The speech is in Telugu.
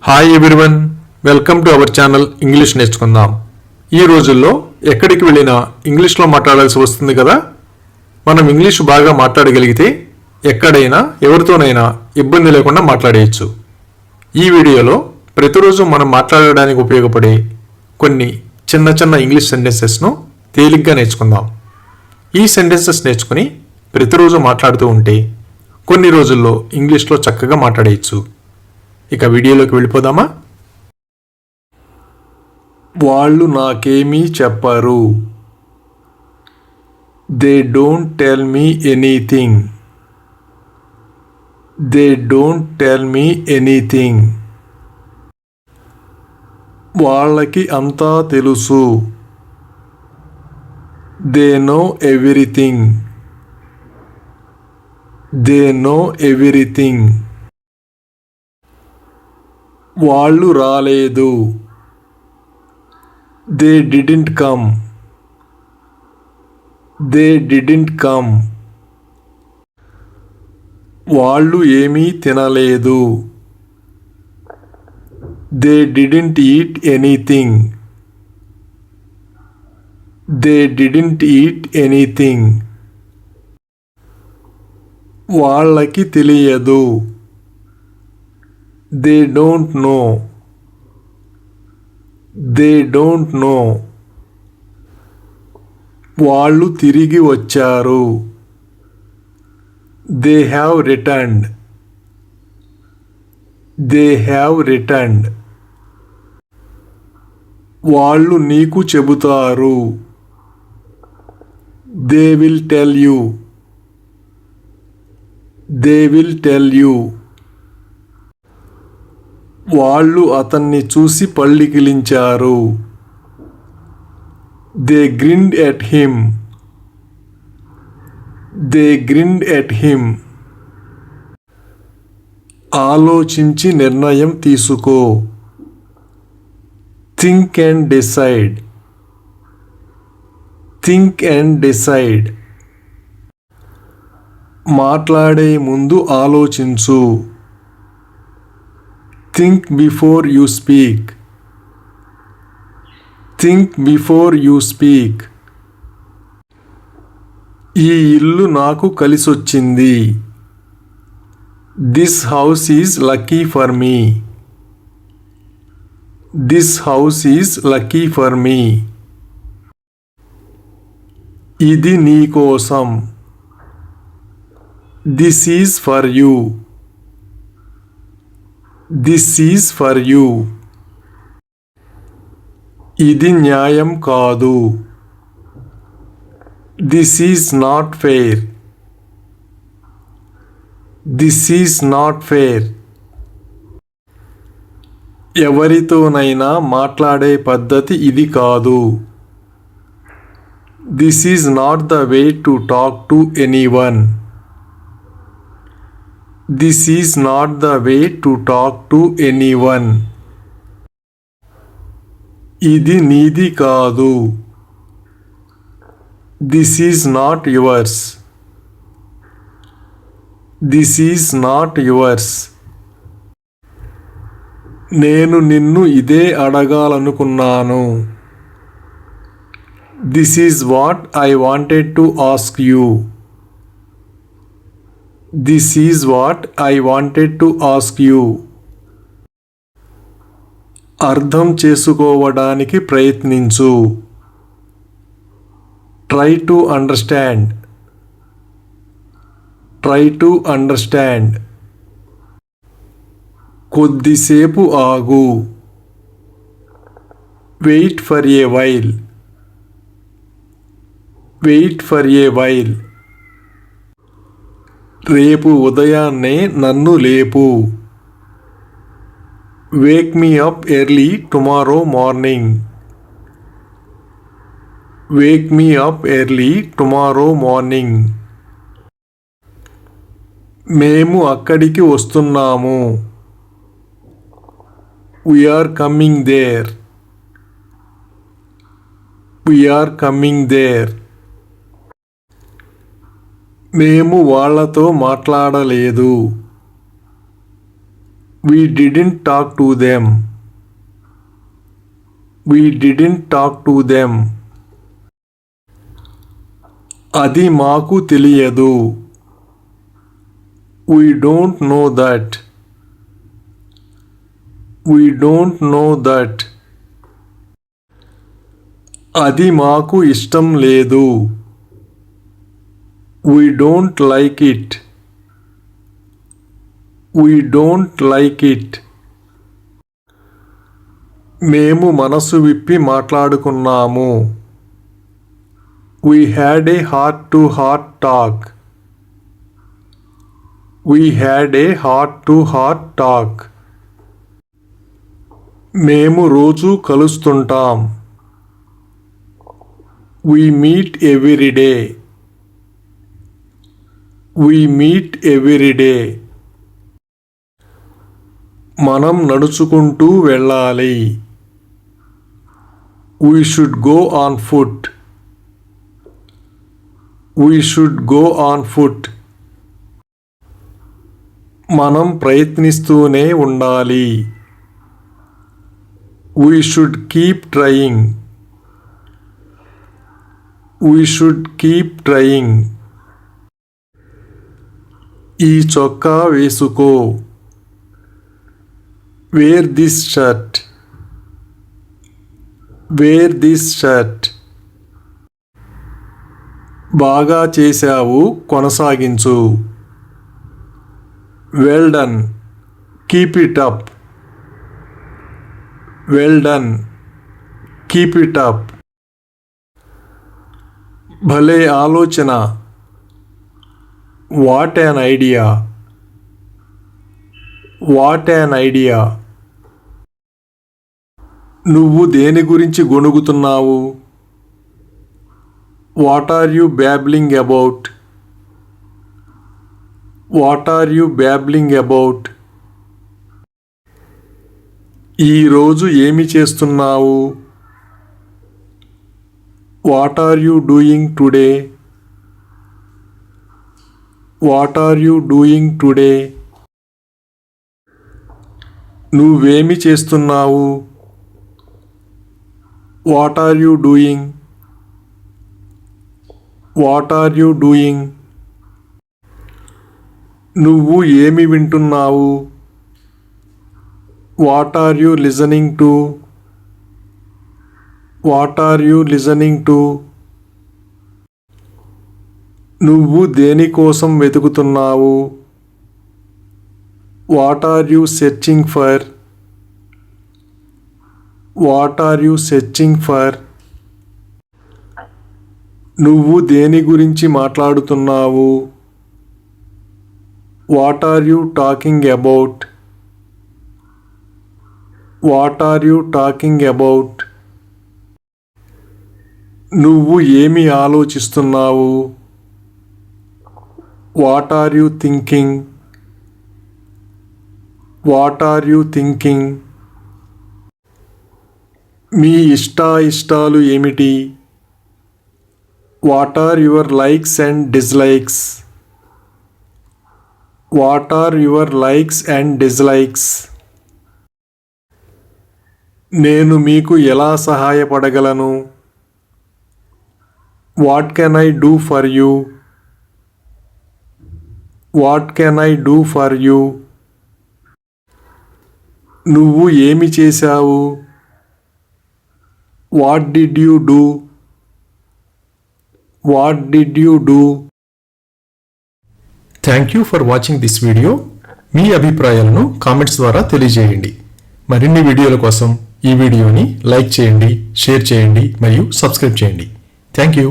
Hi everyone, welcome to our channel English నేర్చుకుందాం. ఈ రోజుల్లో ఎక్కడికి వెళ్ళినా ఇంగ్లీష్లో మాట్లాడాల్సి వస్తుంది కదా. మనం ఇంగ్లీష్ బాగా మాట్లాడగలిగితే ఎక్కడైనా ఎవరితోనైనా ఇబ్బంది లేకుండా మాట్లాడేయచ్చు. ఈ వీడియోలో ప్రతిరోజు మనం మాట్లాడడానికి ఉపయోగపడే కొన్ని చిన్న చిన్న ఇంగ్లీష్ సెంటెన్సెస్ను తేలిగ్గా నేర్చుకుందాం. ఈ సెంటెన్సెస్ నేర్చుకుని ప్రతిరోజు మాట్లాడుతూ ఉంటే కొన్ని రోజుల్లో ఇంగ్లీష్లో చక్కగా మాట్లాడేయచ్చు. ఇక వీడియోలోకి వెళ్ళిపోదామా. వాళ్ళు నాకేమీ చెప్పరు. They don't tell me anything. They don't tell me anything. వాళ్ళకి అంతా తెలుసు. They know everything. They know everything. వాళ్ళు రాలేదు. They didn't come. They didn't come. వాళ్ళు ఏమీ తినలేదు. They didn't eat anything. They didn't eat anything. వాళ్ళకి తెలియదు. They don't know. They don't know. వాళ్ళు తిరిగి వచ్చారు. They have returned. They have returned. వాళ్ళు నీకు చెబుతారు. They will tell you. They will tell you. వాళ్ళు అతన్ని చూసి పళ్ళికిలించారు. They grinned at him. They grinned at him. ఆలోచించి నిర్ణయం తీసుకో. Think and decide. Think and decide. మాట్లాడే ముందు ఆలోచించు. Think before you speak. Think before you speak. ఈ ఇల్లు నాకు కలిసొచ్చింది. This house is lucky for me. This house is lucky for me. ఇది నీ కోసం. This is for you. This is for you. ఇది న్యాయం కాదు. This is not fair. This is not fair. ఎవరితోనైనా మాట్లాడే పద్ధతి ఇది కాదు. This is not the way to talk to anyone. This is not the way to talk to anyone. ఇది నీది కాదు. This is not yours. This is not yours. నేను నిన్ను ఇదే అడగాలనుకున్నాను. This is what I wanted to ask you. This is what I wanted to ask you. అర్థం చేసుకోవడానికి ప్రయత్నించు. Try to understand. Try to understand. కొద్దిసేపు ఆగు. Wait for a while. Wait for a while. రేపు ఉదయాన్నే నన్ను లేపు. Wake me up early tomorrow morning. Wake me up early tomorrow morning. మేము అక్కడికి వస్తున్నాము. We are coming there. We are coming there. మేము వాళ్ళతో మాట్లాడలేదు. We didn't talk to them. We didn't talk to them. అది మాకు తెలియదు. We don't know that. We don't know that. అది మాకు ఇష్టం లేదు. We don't like it. We don't like it. మేము మనసు విప్పి మాట్లాడుకున్నాము. We had a heart-to-heart talk. We had a heart-to-heart talk. మేము రోజు కలుస్తుంటాం. We meet every day. We meet every day. మనం నడుచుకుంటూ వెళ్ళాలి. We should go on foot. We should go on foot. మనం ప్రయత్నిస్తూనే ఉండాలి. We should keep trying. We should keep trying. ఈ చొక్కా వేసుకో. Wear this shirt. Wear this shirt. బాగా చేశావు, కొనసాగించు. Well done. Keep it up. Well done. Keep it up. భలే ఆలోచన. What an idea. What an idea. నువ్వు దేని గురించి గొణుగుతున్నావు? What are you babbling about? What are you babbling about? ఈరోజు ఏమి చేస్తున్నావు? What are you doing today? What are you doing today? నువ్వేమి చేస్తున్నావు? What are you doing? What are you doing? నువ్వు ఏమి వింటున్నావు? What are you listening to? What are you listening to? నువ్వు దేనికోసం వెతుకుతున్నావు? What are you searching for? What are you searching for? నువ్వు దేని గురించి మాట్లాడుతున్నావు? What are you talking about? What are you talking about? నువ్వు ఏమి ఆలోచిస్తున్నావు? What are you thinking? What are you thinking? మీ ఇష్టాయిష్టాలు ఏమిటి? What are your likes and dislikes? What are your likes and dislikes? నేను మీకు ఎలా సహాయపడగలను? What can I do for you? What can I do for you? నువ్వు ఏమి చేశావు? What did you do? What did you do? Thank you for watching this video. మీ అభిప్రాయాలను కామెంట్స్ ద్వారా తెలియజేయండి. మరిన్ని వీడియోల కోసం ఈ వీడియోని లైక్ చేయండి, షేర్ చేయండి మరియు సబ్స్క్రైబ్ చేయండి. Thank you.